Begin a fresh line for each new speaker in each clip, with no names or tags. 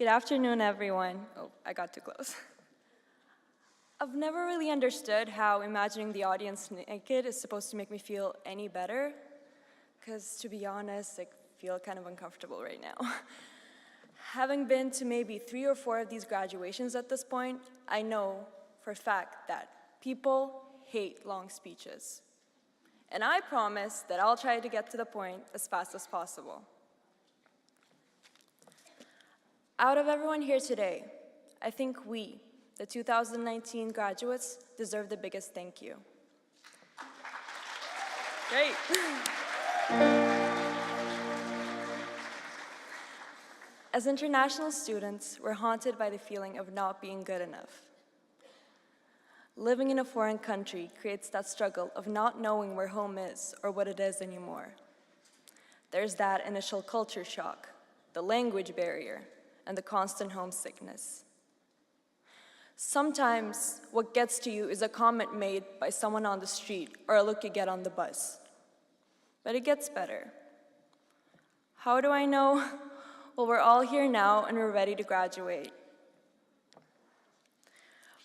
Good afternoon, everyone. Oh, I got too close. I've never really understood how imagining the audience naked is supposed to make me feel any better, because to be honest, I feel kind of uncomfortable right now. Having been to maybe 3 or 4 of these graduations at this point, I know for a fact that people hate long speeches. And I promise that I'll try to get to the point as fast as possible. Out of everyone here today, I think we, the 2019 graduates, deserve the biggest thank you. Great. As international students, we're haunted by the feeling of not being good enough. Living in a foreign country creates that struggle of not knowing where home is or what it is anymore. There's that initial culture shock, the language barrier, and the constant homesickness. Sometimes what gets to you is a comment made by someone on the street or a look you get on the bus. But it gets better. How do I know? Well, we're all here now and we're ready to graduate.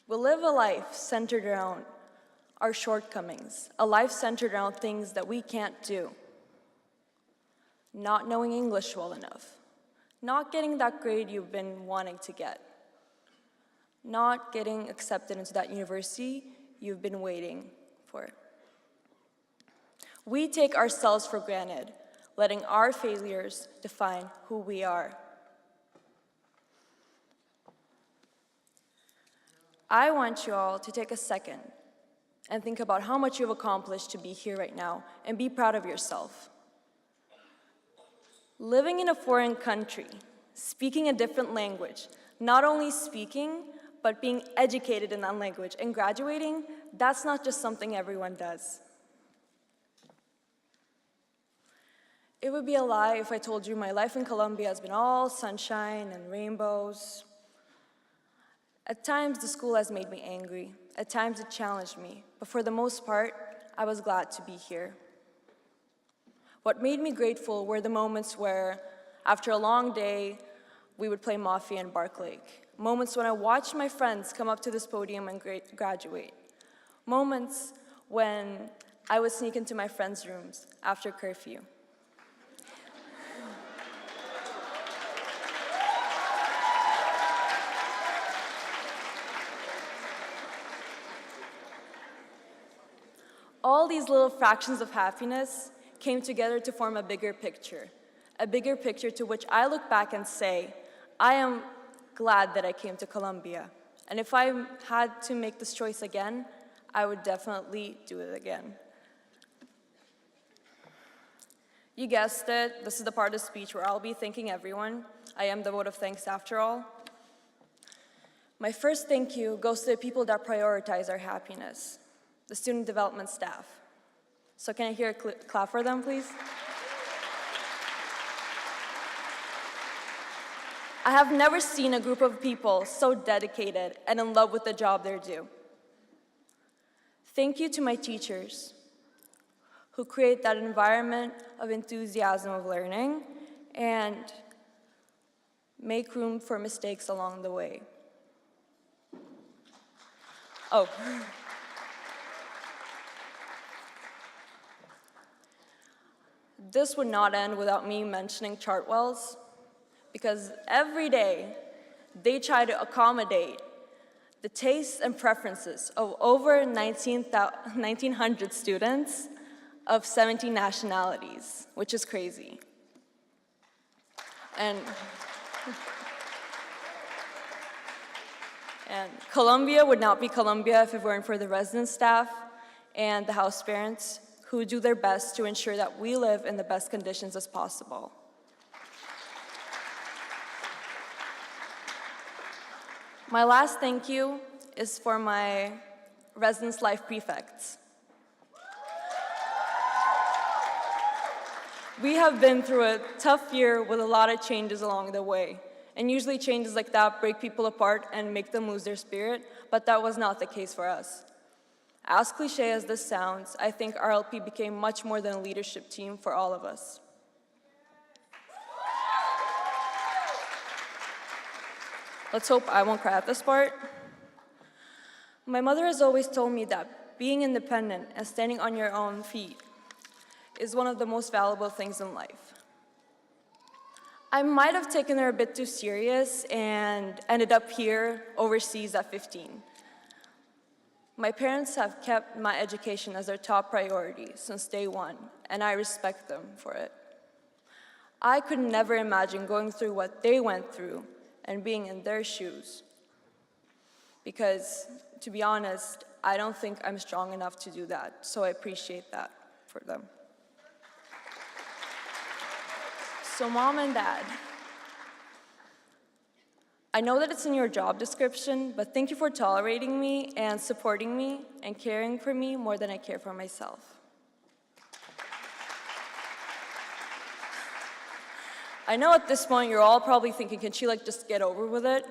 We'll live a life centered around our shortcomings, a life centered around things that we can't do. Not knowing English well enough, not getting that grade you've been wanting to get, not getting accepted into that university you've been waiting for. We take ourselves for granted, letting our failures define who we are. I want you all to take a second and think about how much you've accomplished to be here right now and be proud of yourself. Living in a foreign country, speaking a different language, not only speaking, but being educated in that language and graduating, that's not just something everyone does. It would be a lie if I told you my life in Colombia has been all sunshine and rainbows. At times, the school has made me angry. At times, it challenged me. But for the most part, I was glad to be here. What made me grateful were the moments where, after a long day, we would play Mafia in Bark Lake. Moments when I watched my friends come up to this podium and graduate. Moments when I would sneak into my friends' rooms after curfew. All these little fractions of happiness came together to form a bigger picture to which I look back and say, I am glad that I came to Colombia. And if I had to make this choice again, I would definitely do it again. You guessed it, this is the part of the speech where I'll be thanking everyone. I am the vote of thanks after all. My first thank you goes to the people that prioritize our happiness. The student development staff. So can I hear a clap for them, please? I have never seen a group of people so dedicated and in love with the job they do. Thank you to my teachers who create that environment of enthusiasm of learning and make room for mistakes along the way. Oh. This would not end without me mentioning Chartwells, because every day they try to accommodate the tastes and preferences of over 1,900 students of 17 nationalities, which is crazy. And Colombia would not be Colombia if it weren't for the resident staff and the house parents who do their best to ensure that we live in the best conditions as possible. My last thank you is for my residence life prefects. We have been through a tough year with a lot of changes along the way. And usually changes like that break people apart and make them lose their spirit, but that was not the case for us. As cliche as this sounds, I think RLP became much more than a leadership team for all of us. Let's hope I won't cry at this part. My mother has always told me that being independent and standing on your own feet is one of the most valuable things in life. I might have taken her a bit too serious and ended up here overseas at 15. My parents have kept my education as their top priority since day one, and I respect them for it. I could never imagine going through what they went through and being in their shoes. Because, to be honest, I don't think I'm strong enough to do that, so I appreciate that for them. So Mom and Dad, I know that it's in your job description, but thank you for tolerating me and supporting me and caring for me more than I care for myself. I know at this point you're all probably thinking, can she just get over with it?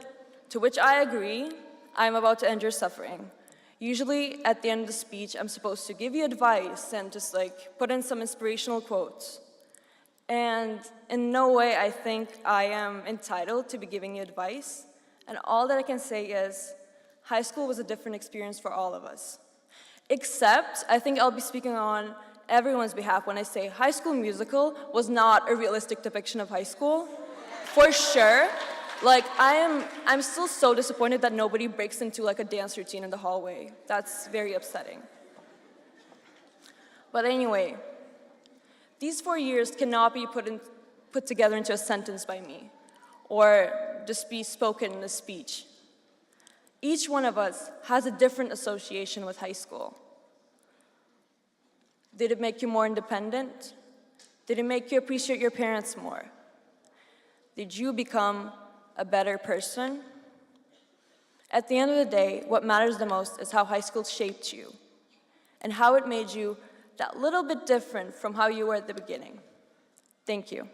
To which I agree. I'm about to end your suffering. Usually at the end of the speech, I'm supposed to give you advice and just put in some inspirational quotes. And in no way I think I am entitled to be giving you advice. And all that I can say is, high school was a different experience for all of us. Except, I think I'll be speaking on everyone's behalf when I say High School Musical was not a realistic depiction of high school. For sure. I'm still so disappointed that nobody breaks into a dance routine in the hallway. That's very upsetting. But anyway, these 4 years cannot be put together into a sentence by me, or just be spoken in a speech. Each one of us has a different association with high school. Did it make you more independent? Did it make you appreciate your parents more? Did you become a better person? At the end of the day, what matters the most is how high school shaped you and how it made you that little bit different from how you were at the beginning. Thank you.